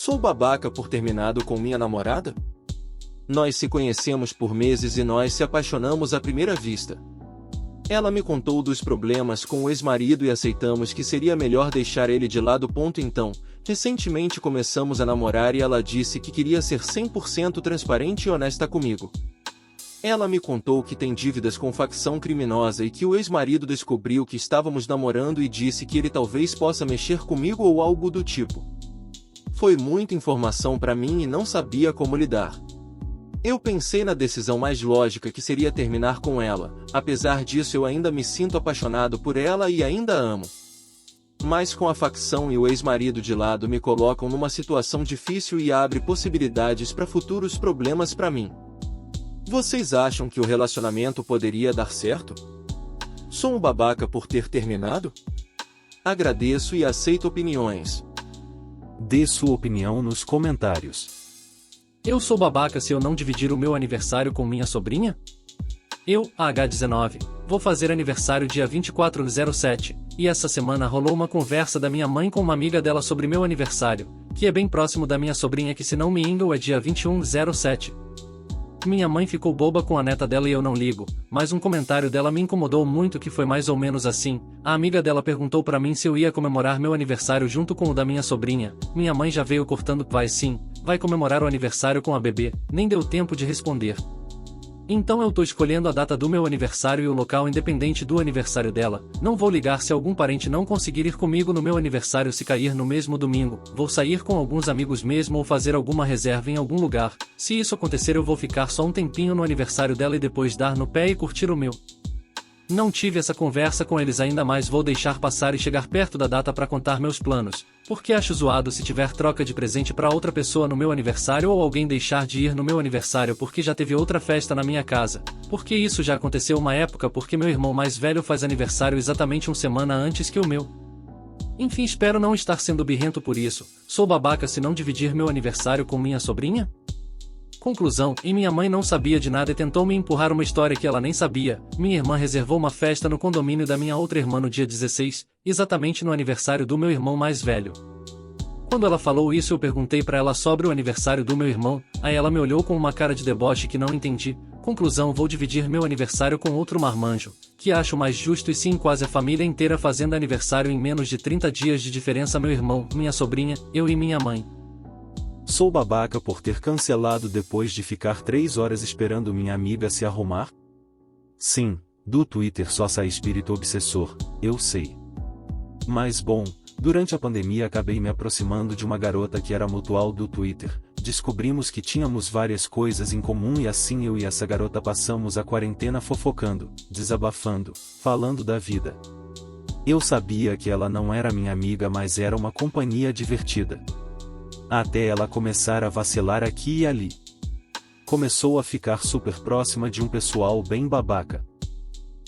Sou babaca por terminado com minha namorada? Nós se conhecemos por meses e nós se apaixonamos à primeira vista. Ela me contou dos problemas com o ex-marido e aceitamos que seria melhor deixar ele de lado. Então, recentemente começamos a namorar e ela disse que queria ser 100% transparente e honesta comigo. Ela me contou que tem dívidas com facção criminosa e que o ex-marido descobriu que estávamos namorando e disse que ele talvez possa mexer comigo ou algo do tipo. Foi muita informação para mim e não sabia como lidar. Eu pensei na decisão mais lógica, que seria terminar com ela. Apesar disso, eu ainda me sinto apaixonado por ela e ainda amo. Mas com a facção e o ex-marido de lado me colocam numa situação difícil e abre possibilidades para futuros problemas para mim. Vocês acham que o relacionamento poderia dar certo? Sou um babaca por ter terminado? Agradeço e aceito opiniões. Dê sua opinião nos comentários. Eu sou babaca se eu não dividir o meu aniversário com minha sobrinha? Eu, H19, vou fazer aniversário dia 24/07, e essa semana rolou uma conversa da minha mãe com uma amiga dela sobre meu aniversário, que é bem próximo da minha sobrinha, que se não me engano é dia 21/07. Minha mãe ficou boba com a neta dela e eu não ligo, mas um comentário dela me incomodou muito, que foi mais ou menos assim: a amiga dela perguntou pra mim se eu ia comemorar meu aniversário junto com o da minha sobrinha. Minha mãe já veio cortando: vai sim, vai comemorar o aniversário com a bebê. Nem deu tempo de responder. Então eu tô escolhendo a data do meu aniversário e o local independente do aniversário dela. Não vou ligar se algum parente não conseguir ir comigo no meu aniversário se cair no mesmo domingo. Vou sair com alguns amigos mesmo ou fazer alguma reserva em algum lugar. Se isso acontecer, eu vou ficar só um tempinho no aniversário dela e depois dar no pé e curtir o meu. Não tive essa conversa com eles ainda, mas vou deixar passar e chegar perto da data para contar meus planos, porque acho zoado se tiver troca de presente para outra pessoa no meu aniversário ou alguém deixar de ir no meu aniversário porque já teve outra festa na minha casa, porque isso já aconteceu uma época, porque meu irmão mais velho faz aniversário exatamente uma semana antes que o meu. Enfim, espero não estar sendo birrento por isso. Sou babaca se não dividir meu aniversário com minha sobrinha? Conclusão: e minha mãe não sabia de nada e tentou me empurrar uma história que ela nem sabia. Minha irmã reservou uma festa no condomínio da minha outra irmã no dia 16, exatamente no aniversário do meu irmão mais velho. Quando ela falou isso, eu perguntei pra ela sobre o aniversário do meu irmão, aí ela me olhou com uma cara de deboche que não entendi. Conclusão: vou dividir meu aniversário com outro marmanjo, que acho mais justo, e sim, quase a família inteira fazendo aniversário em menos de 30 dias de diferença: meu irmão, minha sobrinha, eu e minha mãe. Sou babaca por ter cancelado depois de ficar 3 horas esperando minha amiga se arrumar? Sim, do Twitter só sai espírito obsessor, eu sei. Mas bom, durante a pandemia acabei me aproximando de uma garota que era mutual do Twitter. Descobrimos que tínhamos várias coisas em comum e assim eu e essa garota passamos a quarentena fofocando, desabafando, falando da vida. Eu sabia que ela não era minha amiga, mas era uma companhia divertida. Até ela começar a vacilar aqui e ali. Começou a ficar super próxima de um pessoal bem babaca.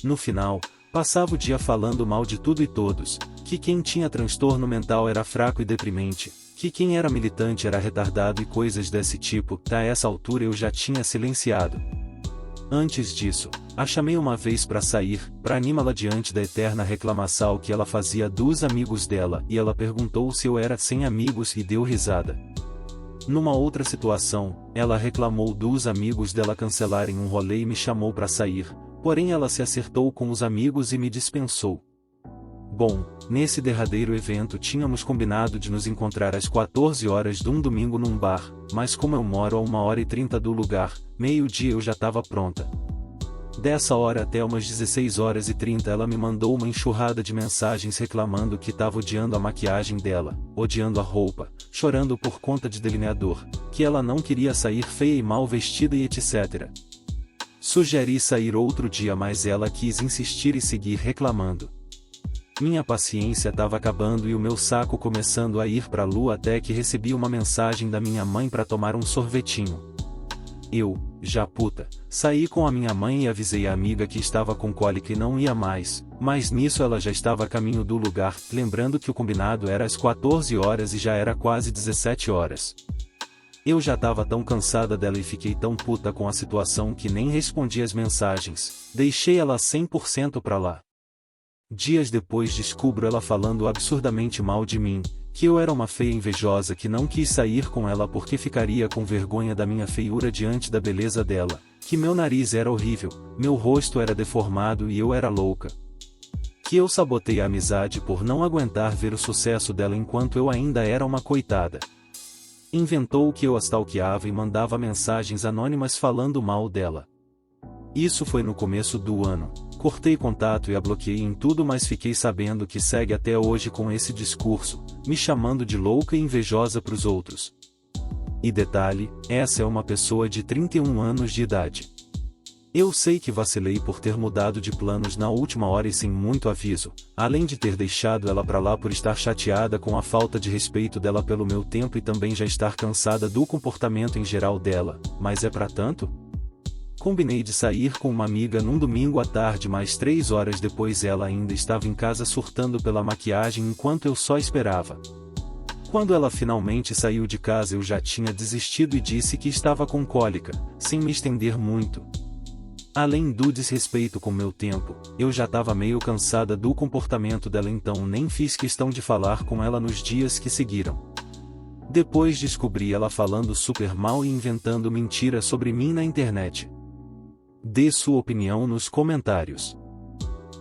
No final, passava o dia falando mal de tudo e todos, que quem tinha transtorno mental era fraco e deprimente, que quem era militante era retardado e coisas desse tipo. A essa altura eu já tinha silenciado. Antes disso, a chamei uma vez pra sair, pra animá-la diante da eterna reclamação que ela fazia dos amigos dela, e ela perguntou se eu era sem amigos e deu risada. Numa outra situação, ela reclamou dos amigos dela cancelarem um rolê e me chamou pra sair, porém ela se acertou com os amigos e me dispensou. Bom, nesse derradeiro evento tínhamos combinado de nos encontrar às 14 horas de um domingo num bar, mas como eu moro a 1h30 do lugar, meio-dia eu já estava pronta. Dessa hora até umas 16h30 ela me mandou uma enxurrada de mensagens reclamando que estava odiando a maquiagem dela, odiando a roupa, chorando por conta de delineador, que ela não queria sair feia e mal vestida e etc. Sugeri sair outro dia, mas ela quis insistir e seguir reclamando. Minha paciência estava acabando e o meu saco começando a ir pra lua, até que recebi uma mensagem da minha mãe para tomar um sorvetinho. Eu, já puta, saí com a minha mãe e avisei a amiga que estava com cólica e não ia mais, mas nisso ela já estava a caminho do lugar, lembrando que o combinado era às 14 horas e já era quase 17 horas. Eu já estava tão cansada dela e fiquei tão puta com a situação que nem respondi as mensagens, deixei ela 100% pra lá. Dias depois descubro ela falando absurdamente mal de mim, Que eu era uma feia invejosa que não quis sair com ela porque ficaria com vergonha da minha feiura diante da beleza dela, que meu nariz era horrível, meu rosto era deformado e eu era louca. Que eu sabotei a amizade por não aguentar ver o sucesso dela enquanto eu ainda era uma coitada. Inventou que eu a stalkeava e mandava mensagens anônimas falando mal dela. Isso foi no começo do ano. Cortei contato e a bloqueei em tudo, mas fiquei sabendo que segue até hoje com esse discurso, me chamando de louca e invejosa pros outros. E detalhe, essa é uma pessoa de 31 anos de idade. Eu sei que vacilei por ter mudado de planos na última hora e sem muito aviso, além de ter deixado ela pra lá por estar chateada com a falta de respeito dela pelo meu tempo e também já estar cansada do comportamento em geral dela, mas é pra tanto? Combinei de sair com uma amiga num domingo à tarde, mas 3 horas depois ela ainda estava em casa surtando pela maquiagem enquanto eu só esperava. Quando ela finalmente saiu de casa eu já tinha desistido e disse que estava com cólica, sem me estender muito. Além do desrespeito com meu tempo, eu já estava meio cansada do comportamento dela, então nem fiz questão de falar com ela nos dias que seguiram. Depois descobri ela falando super mal e inventando mentiras sobre mim na internet. Dê sua opinião nos comentários.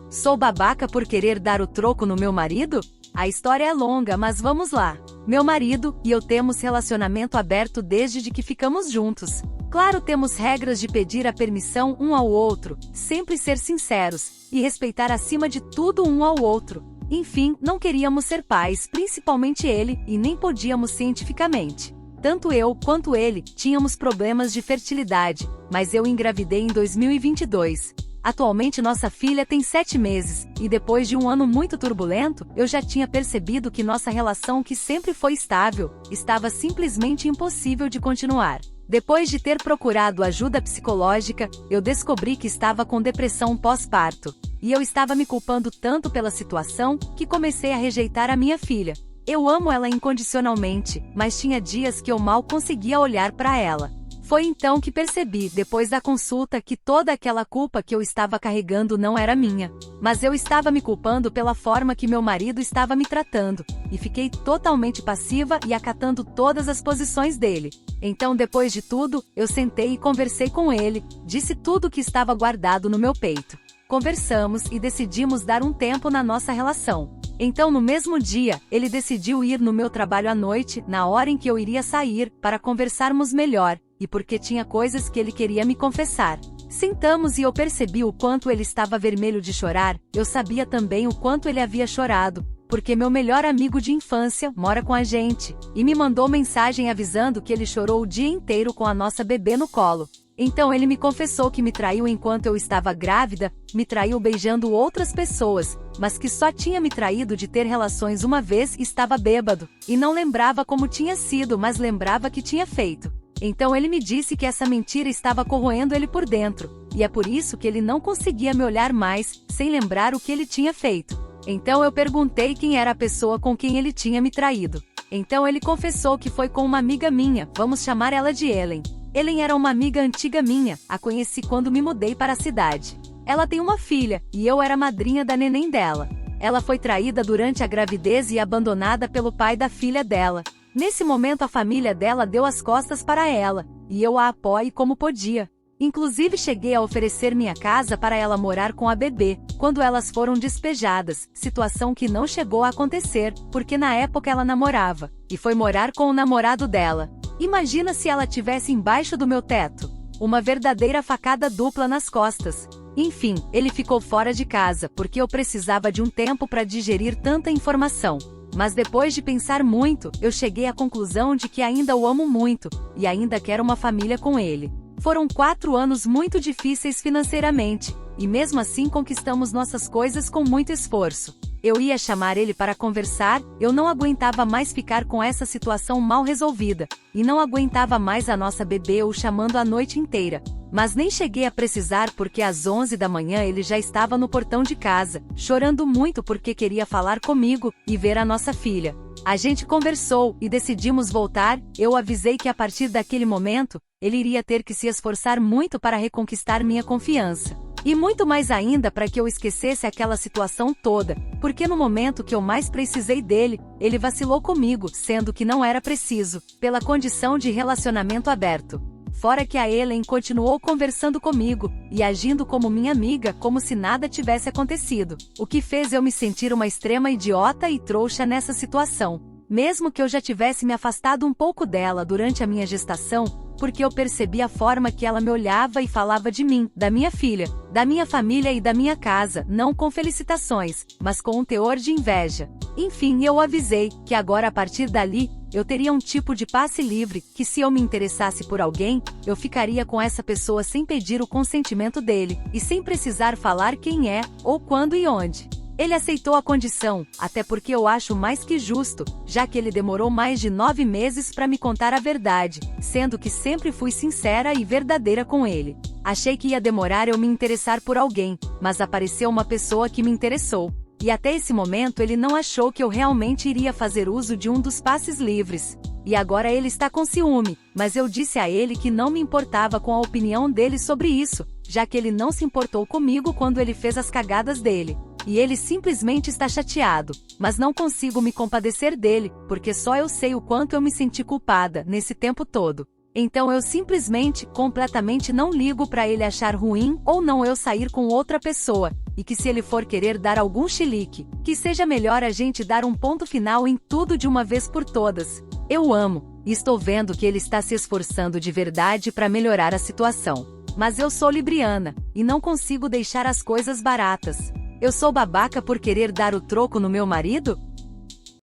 Sou babaca por querer dar o troco no meu marido? A história é longa, mas vamos lá. Meu marido e eu temos relacionamento aberto desde que ficamos juntos. Claro, temos regras de pedir a permissão um ao outro, sempre ser sinceros, e respeitar acima de tudo um ao outro. Enfim, não queríamos ser pais, principalmente ele, e nem podíamos cientificamente. Tanto eu quanto ele tínhamos problemas de fertilidade, mas eu engravidei em 2022. Atualmente nossa filha tem 7 meses, e depois de um ano muito turbulento, eu já tinha percebido que nossa relação, que sempre foi estável, estava simplesmente impossível de continuar. Depois de ter procurado ajuda psicológica, eu descobri que estava com depressão pós-parto, e eu estava me culpando tanto pela situação, que comecei a rejeitar a minha filha. Eu amo ela incondicionalmente, mas tinha dias que eu mal conseguia olhar para ela. Foi então que percebi, depois da consulta, que toda aquela culpa que eu estava carregando não era minha, mas eu estava me culpando pela forma que meu marido estava me tratando, e fiquei totalmente passiva e acatando todas as posições dele. Então, depois de tudo, eu sentei e conversei com ele, disse tudo que estava guardado no meu peito. Conversamos e decidimos dar um tempo na nossa relação. Então, no mesmo dia, ele decidiu ir no meu trabalho à noite, na hora em que eu iria sair, para conversarmos melhor, e porque tinha coisas que ele queria me confessar. Sentamos e eu percebi o quanto ele estava vermelho de chorar, eu sabia também o quanto ele havia chorado, porque meu melhor amigo de infância mora com a gente, e me mandou mensagem avisando que ele chorou o dia inteiro com a nossa bebê no colo. Então ele me confessou que me traiu enquanto eu estava grávida, me traiu beijando outras pessoas, mas que só tinha me traído de ter relações uma vez e estava bêbado, e não lembrava como tinha sido, mas lembrava que tinha feito. Então ele me disse que essa mentira estava corroendo ele por dentro, e é por isso que ele não conseguia me olhar mais, sem lembrar o que ele tinha feito. Então eu perguntei quem era a pessoa com quem ele tinha me traído. Então ele confessou que foi com uma amiga minha, vamos chamar ela de Ellen. Ellen era uma amiga antiga minha, a conheci quando me mudei para a cidade. Ela tem uma filha, e eu era madrinha da neném dela. Ela foi traída durante a gravidez e abandonada pelo pai da filha dela. Nesse momento a família dela deu as costas para ela, e eu a apoiei como podia. Inclusive cheguei a oferecer minha casa para ela morar com a bebê, quando elas foram despejadas, situação que não chegou a acontecer, porque na época ela namorava, e foi morar com o namorado dela. Imagina se ela tivesse embaixo do meu teto. Uma verdadeira facada dupla nas costas. Enfim, ele ficou fora de casa porque eu precisava de um tempo para digerir tanta informação. Mas depois de pensar muito, eu cheguei à conclusão de que ainda o amo muito, e ainda quero uma família com ele. Foram 4 anos muito difíceis financeiramente, e mesmo assim conquistamos nossas coisas com muito esforço. Eu ia chamar ele para conversar, eu não aguentava mais ficar com essa situação mal resolvida, e não aguentava mais a nossa bebê o chamando a noite inteira. Mas nem cheguei a precisar porque às 11 da manhã ele já estava no portão de casa, chorando muito porque queria falar comigo e ver a nossa filha. A gente conversou e decidimos voltar, eu avisei que a partir daquele momento, ele iria ter que se esforçar muito para reconquistar minha confiança. E muito mais ainda para que eu esquecesse aquela situação toda, porque no momento que eu mais precisei dele, ele vacilou comigo, sendo que não era preciso, pela condição de relacionamento aberto. Fora que a Ellen continuou conversando comigo, e agindo como minha amiga como se nada tivesse acontecido, o que fez eu me sentir uma extrema idiota e trouxa nessa situação. Mesmo que eu já tivesse me afastado um pouco dela durante a minha gestação, porque eu percebi a forma que ela me olhava e falava de mim, da minha filha, da minha família e da minha casa, não com felicitações, mas com um teor de inveja. Enfim, eu avisei que agora a partir dali, eu teria um tipo de passe livre, que se eu me interessasse por alguém, eu ficaria com essa pessoa sem pedir o consentimento dele, e sem precisar falar quem é, ou quando e onde. Ele aceitou a condição, até porque eu acho mais que justo, já que ele demorou mais de 9 meses para me contar a verdade, sendo que sempre fui sincera e verdadeira com ele. Achei que ia demorar eu me interessar por alguém, mas apareceu uma pessoa que me interessou. E até esse momento ele não achou que eu realmente iria fazer uso de um dos passes livres. E agora ele está com ciúme, mas eu disse a ele que não me importava com a opinião dele sobre isso, já que ele não se importou comigo quando ele fez as cagadas dele. E ele simplesmente está chateado, mas não consigo me compadecer dele, porque só eu sei o quanto eu me senti culpada nesse tempo todo. Então eu simplesmente, completamente não ligo para ele achar ruim ou não eu sair com outra pessoa, e que se ele for querer dar algum chilique, que seja melhor a gente dar um ponto final em tudo de uma vez por todas. Eu amo, e estou vendo que ele está se esforçando de verdade para melhorar a situação. Mas eu sou libriana, e não consigo deixar as coisas baratas. Eu sou babaca por querer dar o troco no meu marido?